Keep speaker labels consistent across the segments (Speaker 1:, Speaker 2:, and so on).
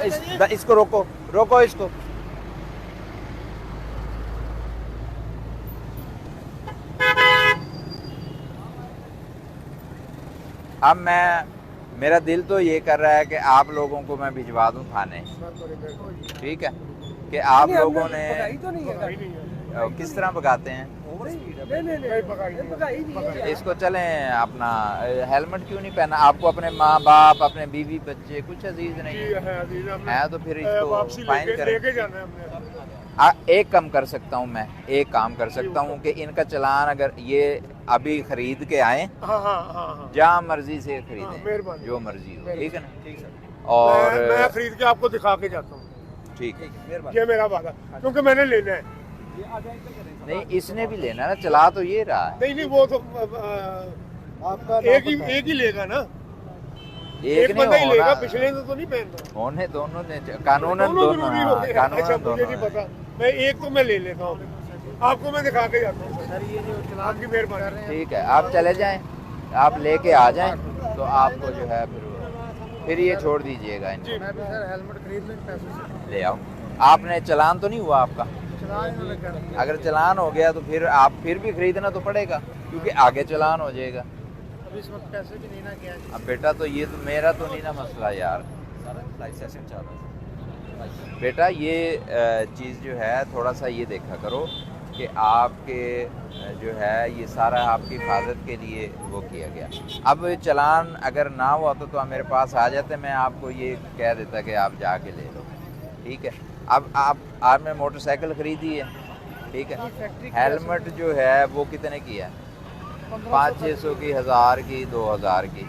Speaker 1: इसको रोको, रोको इसको। अब मेरा दिल तो ये कर रहा है कि आप लोगों को मैं भिजवा दूं थाने, ठीक है, कि आप लोगों ने किस तरह भगाते हैं इसको। चलें अपना हेलमेट क्यों नहीं पहना? आपको अपने माँ बाप, अपने बीवी बच्चे कुछ अजीज नहीं है तो फिर इसको फाइन करें। एक काम कर सकता हूँ मैं, एक काम कर सकता हूँ कि इनका चलान अगर ये अभी खरीद के आए, जहाँ मर्जी से खरीदें, जो मर्जी हो, ठीक है ना। और
Speaker 2: मैं खरीद के आपको दिखा के जाता हूँ,
Speaker 1: ठीक है,
Speaker 2: ये मेरा वादा, क्योंकि मैंने लेना है।
Speaker 1: नहीं, इसने भी लेना ना, चला तो ये रहा है।
Speaker 2: नहीं वो तो आपका एक ही लेगा ना,
Speaker 1: एक
Speaker 2: बंदा ही लेगा,
Speaker 1: होना,
Speaker 2: पिछले तो नहीं पहनता
Speaker 1: होने दोनों ने कानूनन दोनों, कानूनन
Speaker 2: मुझे नहीं पता, मैं एक तो मैं ले लेता हूँ, आपको मैं दिखा के जाता हूँ सर। ये जो आपकी मेहरबानी।
Speaker 1: ठीक है, आप चले जाएं, आप लेके आ जाएं तो आपको जो है फिर ये छोड़ दीजिएगा इनको।
Speaker 2: मैं भी सर हेलमेट खरीद लूँ पैसे से।
Speaker 1: ले आओ। आपने चलान तो नहीं हुआ आपका? अगर चलान हो गया तो फिर आप फिर भी खरीदना तो पड़ेगा, क्योंकि आगे चलान हो जाएगा।
Speaker 2: अभी इस वक्त पैसे भी नहीं ना किया।
Speaker 1: अब बेटा तो ये तो मेरा तो नहीं ना मसला यार बेटा, ये चीज़ जो है थोड़ा सा ये देखा करो कि आपके जो है ये सारा आपकी हिफाजत के लिए वो किया गया। अब चलान अगर ना हुआ तो आप मेरे पास आ जाते, मैं आपको ये कह देता कि आप जाके ले लो, ठीक है। अब आपने मोटरसाइकिल खरीदी है, ठीक है, हेलमेट जो है वो कितने की है? 500-600 की, 1000 की, 2000 की।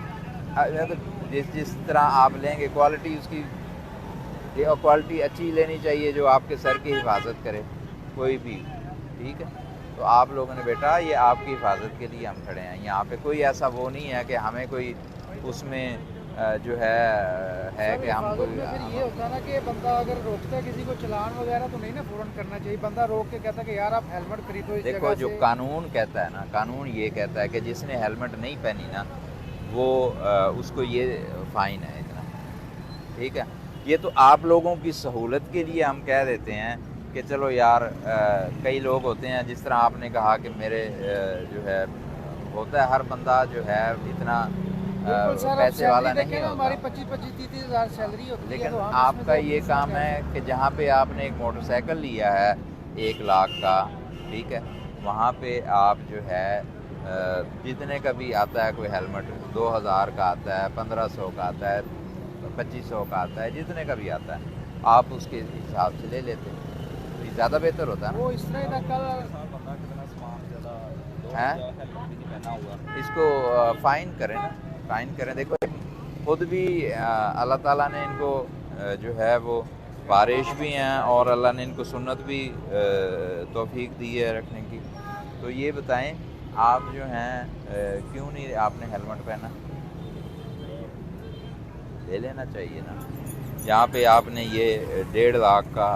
Speaker 1: तो जिस तरह आप लेंगे क्वालिटी उसकी, और क्वालिटी अच्छी लेनी चाहिए जो आपके सर की हिफाजत करे कोई भी, ठीक है। तो आप लोगों ने बेटा, ये आपकी हिफाजत के लिए हम खड़े हैं यहाँ पे, कोई ऐसा वो नहीं है कि हमें कोई उसमें जो है कि हम कोई।
Speaker 2: फिर ये होता है ना कि बंदा अगर रोकता है किसी को चलान वगैरह तो नहीं ना फौरन करना चाहिए, बंदा रोक के कहता है कि यार आप हेलमेट खरीदो इस
Speaker 1: देखो, जो कानून कहता है ना, कानून ये कहता है कि जिसने हेलमेट नहीं पहनी ना वो उसको ये फ़ाइन है इतना, ठीक है। ये तो आप लोगों की सहूलत के लिए हम कह देते हैं कि चलो यार, कई लोग होते हैं जिस तरह आपने कहा कि मेरे जो है होता है, हर बंदा जो है इतना पैसे वाला नहीं होता।
Speaker 2: हमारी 25-30 हज़ार सैलरी होती है,
Speaker 1: लेकिन
Speaker 2: तो
Speaker 1: आपका ये काम है कि जहाँ पे आपने एक मोटरसाइकिल लिया है 1 लाख का, ठीक है, वहाँ पे आप जो है जितने का भी आता है कोई हेलमेट, 2000 का आता है, 1500 का आता है, 2500 का आता है, जितने का भी आता है आप उसके हिसाब से ले लेते हैं, तो ये ज़्यादा बेहतर होता है ना।
Speaker 2: वो इस तरह का कल
Speaker 1: है, इसको फ़ाइन करें ना, फ़ाइन करें। देखो खुद भी अल्लाह ताला ने इनको जो है वो बारिश भी हैं और अल्लाह ने इनको सुन्नत भी तौफीक दी है रखने की। तो ये बताएं आप जो हैं क्यों नहीं आपने हेलमेट पहना? ले लेना चाहिए ना। यहाँ पे आपने ये 1.5 लाख का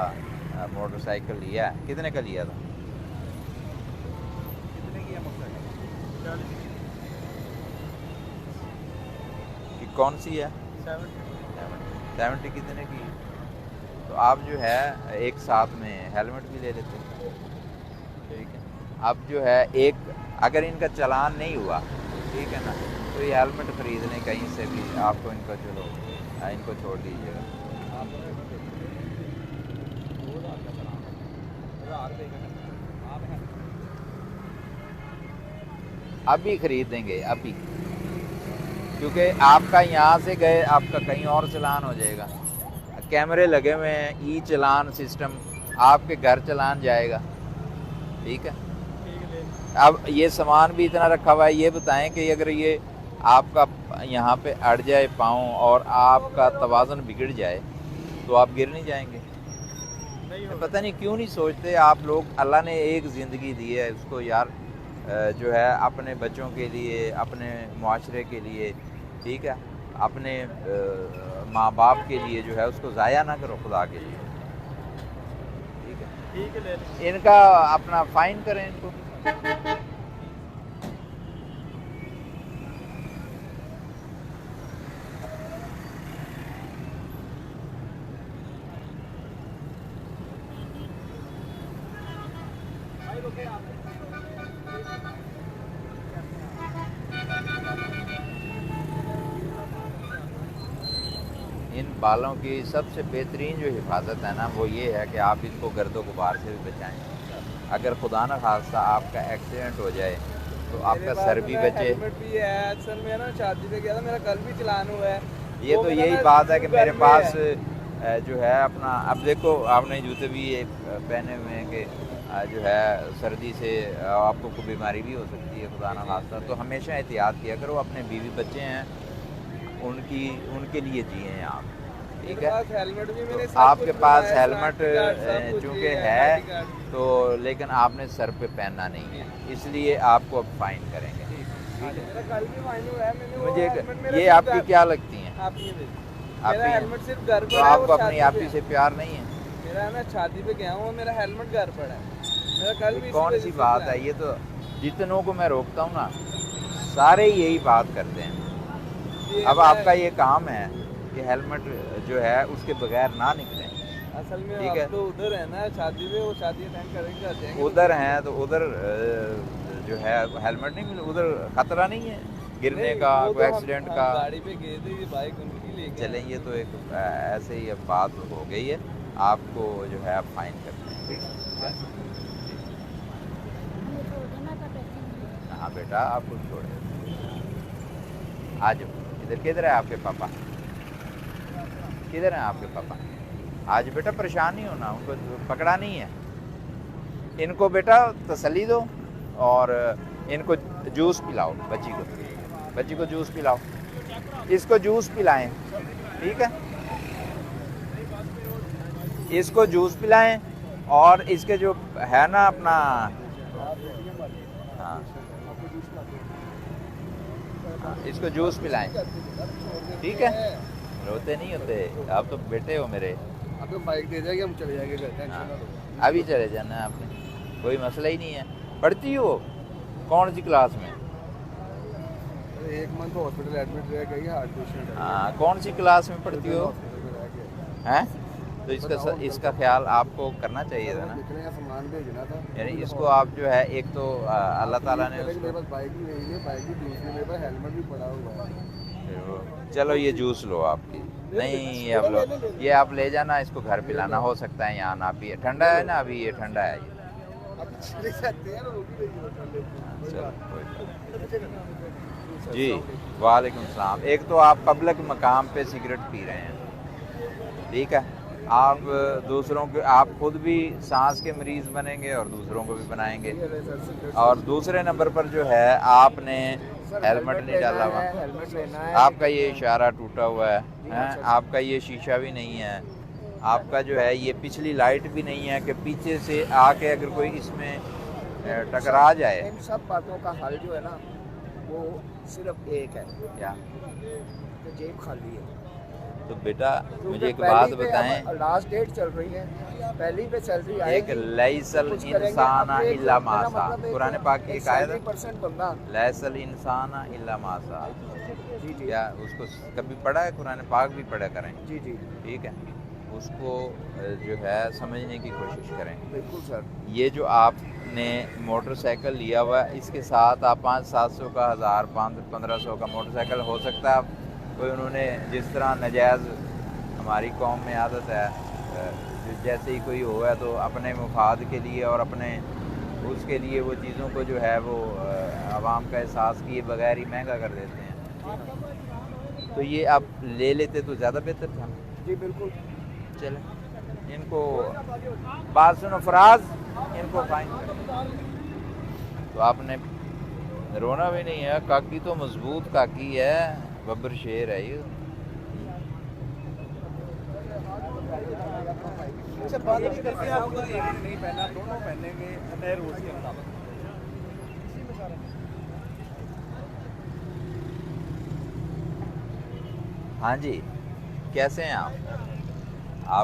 Speaker 1: मोटरसाइकिल लिया है, कितने का लिया था?
Speaker 2: कितने की है मोटरसाइकिल?
Speaker 1: कौन सी है? 70 कितने की? तो आप जो है एक साथ में हेलमेट भी ले लेते, ठीक है। अब जो है एक अगर इनका चालान नहीं हुआ, ठीक है ना, तो ये हेलमेट खरीदने कहीं से भी आपको इनको चलो इनको छोड़ दीजिएगा। अभी खरीदेंगे अभी, क्योंकि आपका यहाँ से गए आपका कहीं और चलान हो जाएगा। कैमरे लगे हुए हैं, ई चलान सिस्टम, आपके घर चलान जाएगा, ठीक है। अब ये सामान भी इतना रखा हुआ है, ये बताएं कि अगर ये आपका यहाँ पे अड़ जाए पाँव और आपका तवाज़ुन बिगड़ जाए तो आप गिर नहीं जाएंगे? पता नहीं क्यों नहीं सोचते आप लोग। अल्लाह ने एक ज़िंदगी दी है उसको यार जो है अपने बच्चों के लिए, अपने मुआशरे के लिए, ठीक है, अपने माँ बाप के लिए जो है उसको ज़ाया ना करो खुदा के लिए, ठीक है। इनका अपना फ़ाइन करें इनको। इन बालों की सबसे बेहतरीन जो हिफाजत है ना वो ये है कि आप इनको गर्दो गुबार से भी बचाएं। अगर खुदा न खास्ता आपका एक्सीडेंट हो जाए तो आपका सर भी बचे।
Speaker 3: हेलमेट भी है, अक्सर मैं ना शादी पे गया था, मेरा कल भी चलान हुआ है।
Speaker 1: ये तो यही बात है कि मेरे पास जो है अपना, अब देखो आपने जूते भी ये पहने हुए हैं कि जो है सर्दी से आपको कोई बीमारी भी हो सकती है खुदा न खास्ता, तो हमेशा एहतियात किया करो। अपने बीवी बच्चे हैं उनके लिए जिए आप, ठीक है।
Speaker 3: हेलमेट भी मेरे
Speaker 1: तो आपके पास हेलमेट चूँकि है तो, लेकिन आपने सर पे पहनना नहीं है, इसलिए आपको अब फाइन करेंगे।
Speaker 3: मेरा कल भी फाइन हुआ है। मैंने
Speaker 1: मुझे ये आपकी क्या लगती हैं?
Speaker 3: मेरा हेलमेट सिर्फ घर
Speaker 1: तो
Speaker 3: पर है।
Speaker 1: आपको अपनी आपी से प्यार नहीं है?
Speaker 3: मेरा ना शादी पे गया हूँ, मेरा हेलमेट घर पर है। मेरा कल भी
Speaker 1: कौन सी बात है ये? तो जितनों को मैं रोकता हूँ ना सारे यही बात करते हैं। अब आपका ये काम है कि हेलमेट जो है उसके बगैर ना निकले।
Speaker 3: असल में
Speaker 1: ठीक है,
Speaker 3: आप तो उधर है ना शादी पे, वो शादी अटेंड करेंगे आ जाएंगे।
Speaker 1: उधर हैं तो उधर जो है हेलमेट नहीं मिले, उधर खतरा नहीं है गिरने का, कोई एक्सीडेंट का।
Speaker 3: गाड़ी पे गए थे, ये बाइक उनकी लेके
Speaker 1: चलें, ये तो एक ऐसे ही अब बात हो गई है, आपको जो है आप फाइन करते हैं, ठीक है। हाँ बेटा आपको छोड़ देते हैं। आ जाओ इधर। किधर है आपके पापा? किधर हैं आपके पापा? आज बेटा परेशान नहीं होना, उनको पकड़ा नहीं है। इनको बेटा तसल्ली दो और इनको जूस पिलाओ। बच्ची को जूस पिलाओ, इसको जूस पिलाएं, ठीक है। इसको जूस पिलाएं और इसके जो है ना अपना, हाँ इसको जूस पिलाएं, ठीक है। रोते नहीं होते आप तो, बेटे हो मेरे।
Speaker 3: अब तो बाइक दे जाएगी, हम चले जाएंगे घर।
Speaker 1: हाँ, अभी चले जाना है आपने, कोई मसला ही नहीं है। पढ़ती हो कौन सी क्लास में?
Speaker 3: एक मंथ हॉस्पिटल एडमिट रह गई, हार्ट पेशेंट है।
Speaker 1: हाँ, कौन सी क्लास में पढ़ती हो? हैं? तो इसका ख्याल आपको करना चाहिए था ना।
Speaker 3: सामान भेजना था,
Speaker 1: यानी इसको आप जो है, एक तो अल्लाह ताला ने
Speaker 3: मेरे पास बाइक भी नहीं है, बाइक भी दूसरी, मेरे पास हेलमेट भी पड़ा हुआ है।
Speaker 1: चलो ये जूस लो आपकी। नहीं अब लो, ये आप ले जाना, इसको घर पिलाना। हो सकता है यहाँ ना पिए, ठंडा है ना अभी, ये ठंडा है ये। चलो कोई बात नहीं। जी वालेकुम सलाम। एक तो आप पब्लिक मकाम पे सिगरेट पी रहे हैं, ठीक है। आप दूसरों के, आप खुद भी सांस के मरीज बनेंगे और दूसरों को भी बनाएंगे। और दूसरे नंबर पर जो है आपने हेलमेट नहीं डाला हुआ,
Speaker 3: हेलमेट लेना है।
Speaker 1: आपका ये इशारा टूटा हुआ है, आपका ये शीशा भी नहीं है, आपका जो है ये पिछली लाइट भी नहीं है कि पीछे से आके अगर कोई इसमें टकरा जाए।
Speaker 3: इन सब बातों का हल जो है ना वो सिर्फ एक है,
Speaker 1: क्या?
Speaker 3: तो जेब खाली है।
Speaker 1: तो बेटा मुझे एक बात बताएं,
Speaker 3: लास्ट डेट चल रही है, पहली पे सैलरी आएगी।
Speaker 1: एक लैसल इंसाना इल्ला मासा, कुरान पाक की एक आयत है,
Speaker 3: 70% बंदा।
Speaker 1: लैसल इंसाना इल्ला मासा।
Speaker 3: जी जी,
Speaker 1: क्या उसको कभी पढ़ा है? कुरान पाक भी पढ़ा करें,
Speaker 3: जी जी,
Speaker 1: ठीक है। उसको जो है समझने की कोशिश करें।
Speaker 3: बिल्कुल सर।
Speaker 1: ये जो आपने मोटरसाइकिल लिया हुआ है, इसके साथ आप 500-700 का, 1000, 1500 का मोटरसाइकिल हो सकता है कोई उन्होंने, जिस तरह नजायज़ हमारी कौम में आदत है, जैसे ही कोई हो है तो अपने मुफाद के लिए और अपने उसके लिए वो चीज़ों को जो है वो आवाम का एहसास किए बगैर ही महंगा कर देते हैं। तो ये आप ले लेते तो ज़्यादा बेहतर था।
Speaker 3: जी बिल्कुल।
Speaker 1: चलें, इनको बात सुनो फराज, इनको फाइन करें। तो आपने रोना भी नहीं है, काकी तो मजबूत काकी है, बब्बर शेर है ये।
Speaker 3: अच्छा बात नहीं करके आप एक नहीं पहना, दोनों पहनेंगे नए रूल्स के मुताबिक।
Speaker 1: हाँ जी, कैसे हैं आप?